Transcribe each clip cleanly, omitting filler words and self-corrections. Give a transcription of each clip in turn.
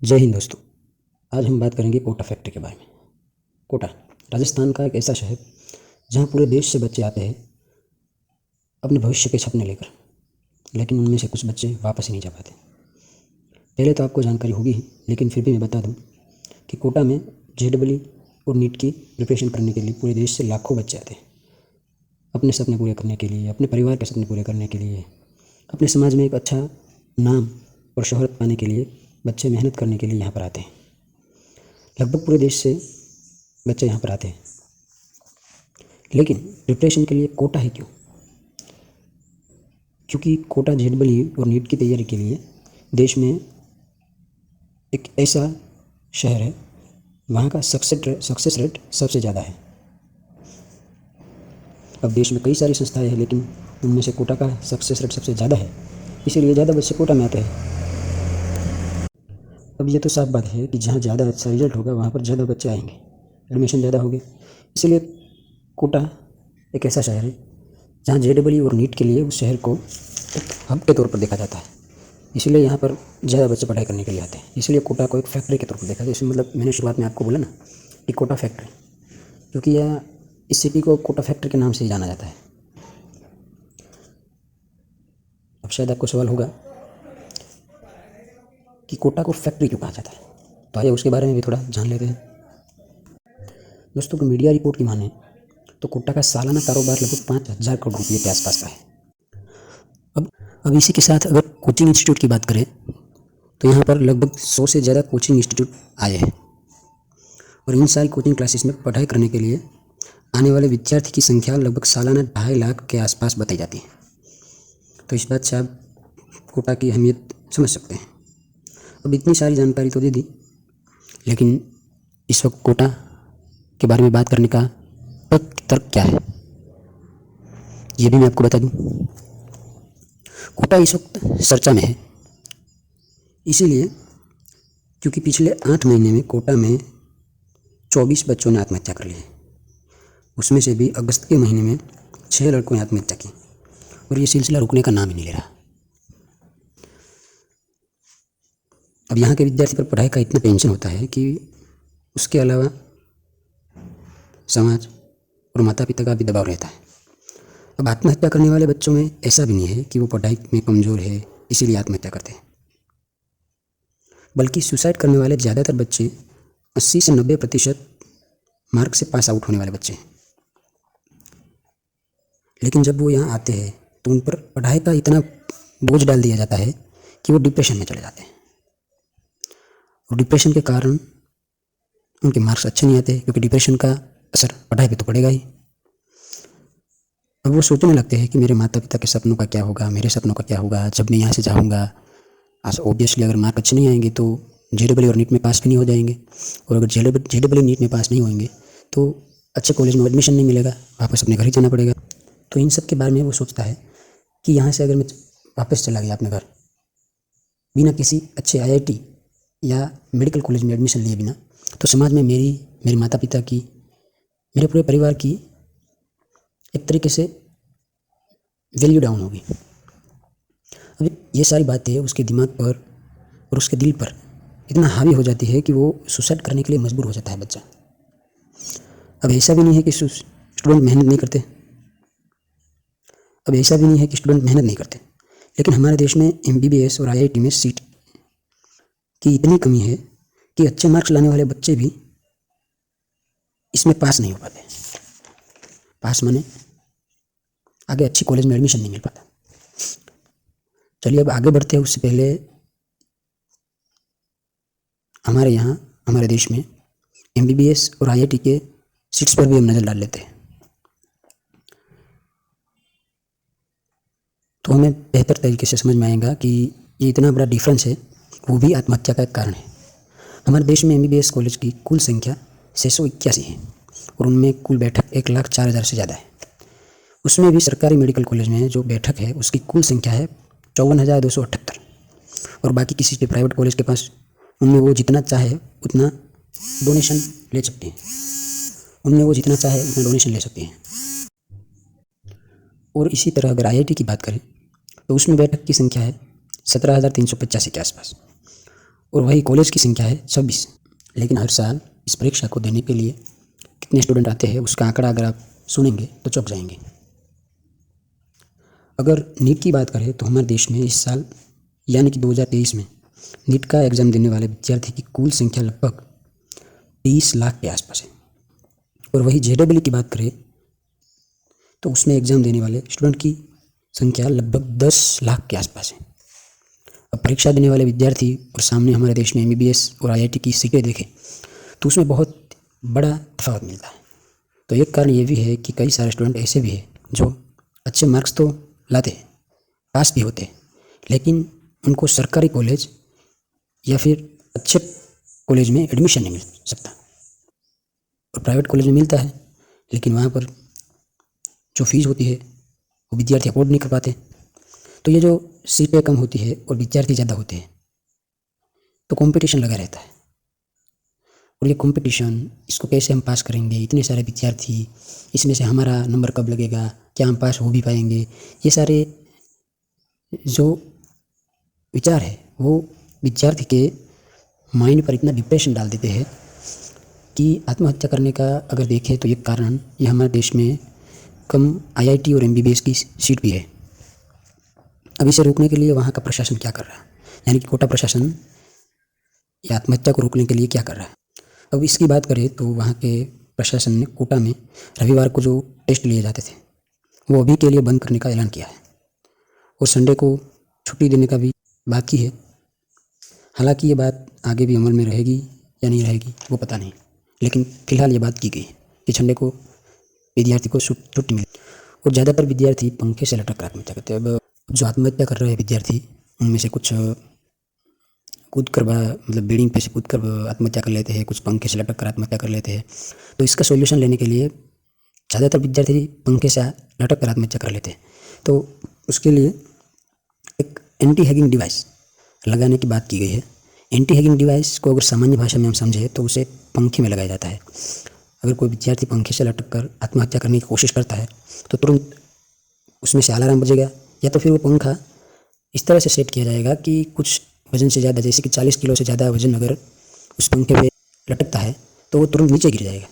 जय हिंद दोस्तों। आज हम बात करेंगे कोटा फैक्ट्री के बारे में। कोटा राजस्थान का एक ऐसा शहर जहाँ पूरे देश से बच्चे आते हैं अपने भविष्य के सपने लेकर, लेकिन उनमें से कुछ बच्चे वापस ही नहीं जा पाते। पहले तो आपको जानकारी होगी ही, लेकिन फिर भी मैं बता दूं कि कोटा में JEE और नीट की प्रिपरेशन करने के लिए पूरे देश से लाखों बच्चे आते हैं। अपने सपने पूरे करने के लिए, अपने परिवार के सपने पूरे करने के लिए, अपने समाज में एक अच्छा नाम और शोहरत पाने के लिए बच्चे मेहनत करने के लिए यहाँ पर आते हैं। लगभग पूरे देश से बच्चे यहाँ पर आते हैं, लेकिन प्रिपरेशन के लिए कोटा ही क्यों? क्योंकि कोटा JEE और नीट की तैयारी के लिए देश में एक ऐसा शहर है, वहाँ का सक्सेस रेट सबसे ज़्यादा है। अब देश में कई सारी संस्थाएं हैं, लेकिन उनमें से कोटा का सक्सेस रेट सबसे ज़्यादा है, इसीलिए ज़्यादा बच्चे कोटा में आते हैं। अब ये तो साफ बात है कि जहाँ ज़्यादा अच्छा रिजल्ट होगा वहाँ पर ज़्यादा बच्चे आएंगे, एडमिशन ज़्यादा होंगे। इसलिए कोटा एक ऐसा शहर है जहाँ JEE और नीट के लिए उस शहर को एक हब के तौर पर देखा जाता है। इसीलिए यहाँ पर ज़्यादा बच्चे पढ़ाई करने के लिए आते हैं। इसलिए कोटा को एक फैक्ट्री के तौर पर देखा जाता है। इसमें मतलब मैंने शुरुआत में आपको बोला ना कि कोटा फैक्ट्री, क्योंकि यह इस सिटी को कोटा फैक्ट्री के नाम से ही जाना जाता है। अब शायद आपको सवाल होगा कि कोटा को फैक्ट्री क्यों कहा जाता है, तो आइए उसके बारे में भी थोड़ा जान लेते हैं। दोस्तों, को मीडिया रिपोर्ट की माने तो कोटा का सालाना कारोबार लगभग 5,000 करोड़ रुपये के आसपास का है। अब इसी के साथ अगर कोचिंग इंस्टीट्यूट की बात करें तो यहाँ पर लगभग 100 से ज़्यादा कोचिंग इंस्टीट्यूट आए हैं, और इन सारी कोचिंग क्लासेस में पढ़ाई करने के लिए आने वाले विद्यार्थी की संख्या लगभग सालाना 2.5 लाख के आसपास बताई जाती है। तो इस बात से आप कोटा की अहमियत समझ सकते हैं। अब इतनी सारी जानकारी तो दे दी, लेकिन इस वक्त कोटा के बारे में बात करने का तर्क क्या है, ये भी मैं आपको बता दूं। कोटा इस वक्त चर्चा में है, इसीलिए क्योंकि पिछले 8 महीने में कोटा में 24 बच्चों ने आत्महत्या कर ली है। उसमें से भी अगस्त के महीने में 6 लड़कों ने आत्महत्या की, और ये सिलसिला रुकने का नाम ही नहीं ले रहा। अब यहाँ के विद्यार्थी पर पढ़ाई का इतना टेंशन होता है कि उसके अलावा समाज और माता पिता का भी दबाव रहता है। अब आत्महत्या करने वाले बच्चों में ऐसा भी नहीं है कि वो पढ़ाई में कमज़ोर है इसीलिए आत्महत्या करते हैं, बल्कि सुसाइड करने वाले ज़्यादातर बच्चे 80 से 90% मार्क से पास आउट होने वाले बच्चे हैं। लेकिन जब वो यहाँ आते हैं तो उन पर पढ़ाई का इतना बोझ डाल दिया जाता है कि वो डिप्रेशन में चले जाते हैं, और डिप्रेशन के कारण उनके मार्क्स अच्छे नहीं आते, क्योंकि डिप्रेशन का असर पढ़ाई पे तो पड़ेगा ही। अब वो सोचने लगते हैं कि मेरे माता पिता के सपनों का क्या होगा, मेरे सपनों का क्या होगा जब मैं यहाँ से जाऊँगा। ऑब्वियसली अगर मार्क अच्छे नहीं आएंगे तो JEE और नीट में पास भी नहीं हो जाएंगे, और अगर JEE नीट में पास नहीं होंगे तो अच्छे कॉलेज में एडमिशन नहीं मिलेगा, वापस अपने घर ही जाना पड़ेगा। तो इन सब के बारे में वो सोचता है कि यहाँ से अगर मैं वापस चला गया अपने घर बिना किसी अच्छे IIT या मेडिकल कॉलेज में एडमिशन लिए बिना, तो समाज में मेरे माता पिता की, मेरे पूरे परिवार की एक तरीके से वैल्यू डाउन होगी। अब ये सारी बातें उसके दिमाग पर और उसके दिल पर इतना हावी हो जाती है कि वो सुसाइड करने के लिए मजबूर हो जाता है बच्चा। अब ऐसा भी नहीं है कि स्टूडेंट मेहनत नहीं करते, लेकिन हमारे देश में MBBS और IIT में सीट की इतनी कमी है कि अच्छे मार्क्स लाने वाले बच्चे भी इसमें पास नहीं हो पाते। पास माने आगे अच्छी कॉलेज में एडमिशन नहीं मिल पाता। चलिए अब आगे बढ़ते हैं, उससे पहले हमारे देश में MBBS और IIT के सीट्स पर भी हम नज़र डाल लेते हैं, तो हमें बेहतर तरीके से समझ में आएगा कि ये इतना बड़ा डिफरेंस है, वो भी आत्महत्या का एक कारण है। हमारे देश में MBBS कॉलेज की कुल संख्या 681 है, और उनमें कुल बैठक 1,04,000 से ज़्यादा है। उसमें भी सरकारी मेडिकल कॉलेज में जो बैठक है उसकी कुल संख्या है 54,278, और बाकी किसी के प्राइवेट कॉलेज के पास उनमें वो जितना चाहे उतना डोनेशन ले सकते हैं। और इसी तरह अगर IIT की बात करें तो उसमें बैठक की संख्या है 17,385 के आसपास, और वही कॉलेज की संख्या है 26। लेकिन हर साल इस परीक्षा को देने के लिए कितने स्टूडेंट आते हैं उसका आंकड़ा अगर आप सुनेंगे तो चौंक जाएंगे। अगर नीट की बात करें तो हमारे देश में इस साल यानी कि 2023 में नीट का एग्ज़ाम देने वाले विद्यार्थी की कुल संख्या लगभग 20 लाख के आसपास है। और वही जेडब्ल्यू की बात करें तो उसमें एग्ज़ाम देने वाले स्टूडेंट की संख्या लगभग 10 लाख के आसपास है। अब परीक्षा देने वाले विद्यार्थी और सामने हमारे देश में MBBS और IIT की सीटें देखें तो उसमें बहुत बड़ा तफावत मिलता है। तो एक कारण ये भी है कि कई सारे स्टूडेंट ऐसे भी हैं जो अच्छे मार्क्स तो लाते हैं, पास भी होते हैं, लेकिन उनको सरकारी कॉलेज या फिर अच्छे कॉलेज में एडमिशन नहीं मिल सकता। और प्राइवेट कॉलेज में मिलता है लेकिन वहाँ पर जो फीस होती है वो विद्यार्थी अफोर्ड नहीं कर पाते। तो ये जो सीटें कम होती है और विद्यार्थी ज़्यादा होते हैं तो कंपटीशन लगा रहता है। और ये कंपटीशन, इसको कैसे हम पास करेंगे, इतने सारे विद्यार्थी, इसमें से हमारा नंबर कब लगेगा, क्या हम पास हो भी पाएंगे, ये सारे जो विचार है वो विद्यार्थी के माइंड पर इतना डिप्रेशन डाल देते हैं कि आत्महत्या करने का अगर देखें तो ये कारण ये हमारे देश में कम IIT और MBBS की सीट भी है। अब इसे रोकने के लिए वहाँ का प्रशासन क्या कर रहा है, यानी कि कोटा प्रशासन या आत्महत्या को रोकने के लिए क्या कर रहा है। अब इसकी बात करें तो वहाँ के प्रशासन ने कोटा में रविवार को जो टेस्ट लिए जाते थे वो अभी के लिए बंद करने का ऐलान किया है और संडे को छुट्टी देने का भी बाकी है। हालांकि ये बात आगे भी अमल में रहेगी या नहीं रहेगी वो पता नहीं, लेकिन फ़िलहाल ये बात की गई कि संडे को विद्यार्थी को छुट्टी मिले। और ज़्यादातर विद्यार्थी पंखे से लटक कर आत्महत्या करते हैं। अब जो आत्महत्या कर रहे हैं विद्यार्थी उनमें से कुछ कूद कर मतलब बिल्डिंग पे से कूद कर आत्महत्या कर लेते हैं, कुछ पंखे से लटक कर आत्महत्या कर लेते हैं। तो इसका सॉल्यूशन लेने के लिए ज़्यादातर विद्यार्थी पंखे से लटक कर आत्महत्या कर लेते हैं। तो उसके लिए एक एंटी हैगिंग डिवाइस लगाने की बात की गई है। एंटी हैगिंग डिवाइस को अगर सामान्य भाषा में हम समझें तो उसे पंखे में लगाया जाता है। अगर कोई विद्यार्थी पंखे से लटक कर आत्महत्या करने की कोशिश करता है तो तुरंत उसमें से अलार्म बजेगा, या तो फिर वो पंखा इस तरह से सेट किया जाएगा कि कुछ वज़न से ज़्यादा, जैसे कि 40 किलो से ज़्यादा वज़न अगर उस पंखे पे लटकता है तो वो तुरंत नीचे गिर जाएगा।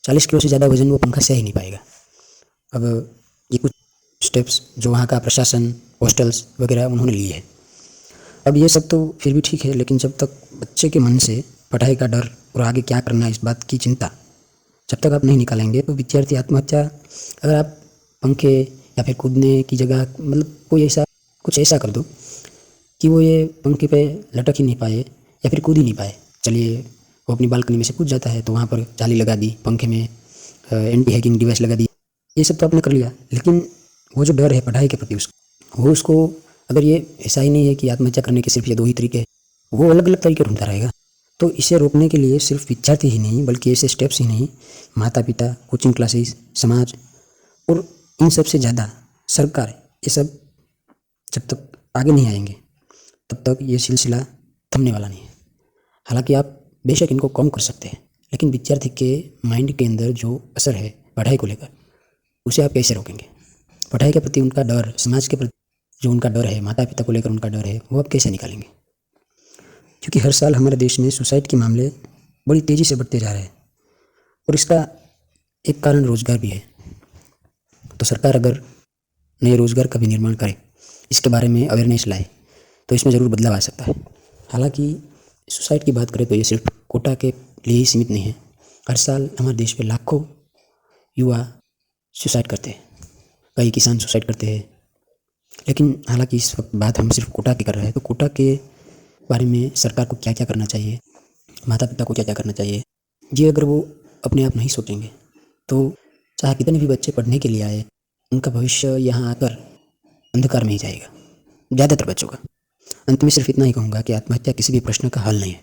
40 किलो से ज़्यादा वज़न वो पंखा सह ही नहीं पाएगा। अब ये कुछ स्टेप्स जो वहाँ का प्रशासन, हॉस्टल्स वगैरह उन्होंने लिए हैं। अब ये सब तो फिर भी ठीक है, लेकिन जब तक बच्चे के मन से पढ़ाई का डर और आगे क्या करना है इस बात की चिंता जब तक आप नहीं निकालेंगे तो विद्यार्थी आत्महत्या, अगर आप पंखे या फिर कूदने की जगह मतलब कोई ऐसा कुछ ऐसा कर दो कि वो ये पंखे पे लटक ही नहीं पाए या फिर कूद ही नहीं पाए। चलिए वो अपनी बालकनी में से कूद जाता है तो वहाँ पर जाली लगा दी, पंखे में एंटी हैगिंग डिवाइस लगा दी, ये सब तो आपने कर लिया, लेकिन वो जो डर है पढ़ाई के प्रति उसको अगर ये ऐसा ही नहीं है कि आत्महत्या करने के सिर्फ ये 2 ही तरीके हैं, वो अलग अलग तरीके ढूंढता रहेगा। तो इसे रोकने के लिए सिर्फ विद्यार्थी ही नहीं बल्कि ऐसे स्टेप्स ही नहीं, माता पिता, कोचिंग क्लासेस, समाज और इन सब से ज़्यादा सरकार, ये सब जब तक आगे नहीं आएंगे तब तक ये सिलसिला थमने वाला नहीं है। हालांकि आप बेशक इनको कम कर सकते हैं, लेकिन विद्यार्थी के माइंड के अंदर जो असर है पढ़ाई को लेकर उसे आप कैसे रोकेंगे। पढ़ाई के प्रति उनका डर, समाज के प्रति जो उनका डर है, माता पिता को लेकर उनका डर है, वो आप कैसे निकालेंगे। क्योंकि हर साल हमारे देश में सुसाइड के मामले बड़ी तेज़ी से बढ़ते जा रहे हैं और इसका एक कारण रोज़गार भी है। तो सरकार अगर नए रोज़गार का भी निर्माण करे, इसके बारे में अवेयरनेस लाए तो इसमें ज़रूर बदलाव आ सकता है। हालांकि सुसाइड की बात करें तो ये सिर्फ कोटा के लिए ही सीमित नहीं है। हर साल हमारे देश में लाखों युवा सुसाइड करते हैं, कई किसान सुसाइड करते हैं। लेकिन हालांकि इस वक्त बात हम सिर्फ कोटा की कर रहे हैं, तो कोटा के बारे में सरकार को क्या क्या करना चाहिए, माता पिता को क्या क्या करना चाहिए, ये अगर वो अपने आप नहीं सोचेंगे तो चाहे कितने भी बच्चे पढ़ने के लिए आए, उनका भविष्य यहाँ आकर अंधकार में ही जाएगा, ज़्यादातर बच्चों का। अंत में सिर्फ इतना ही कहूँगा कि आत्महत्या किसी भी प्रश्न का हल नहीं है।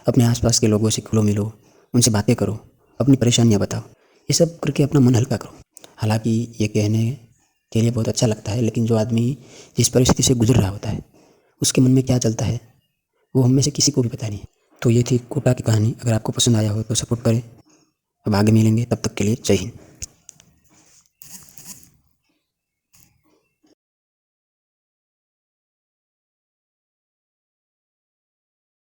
अपने आसपास के लोगों से खुलो मिलो, उनसे बातें करो, अपनी परेशानियाँ बताओ, ये सब करके अपना मन हल्का करो। हालांकि ये कहने के लिए बहुत अच्छा लगता है, लेकिन जो आदमी जिस परिस्थिति से गुजर रहा होता है उसके मन में क्या चलता है वो हम में से किसी को भी पता नहीं। तो ये थी कोटा की कहानी। अगर आपको पसंद आया हो तो सपोर्ट करें। अब आगे मिलेंगे, तब तक के लिए जय हिंद।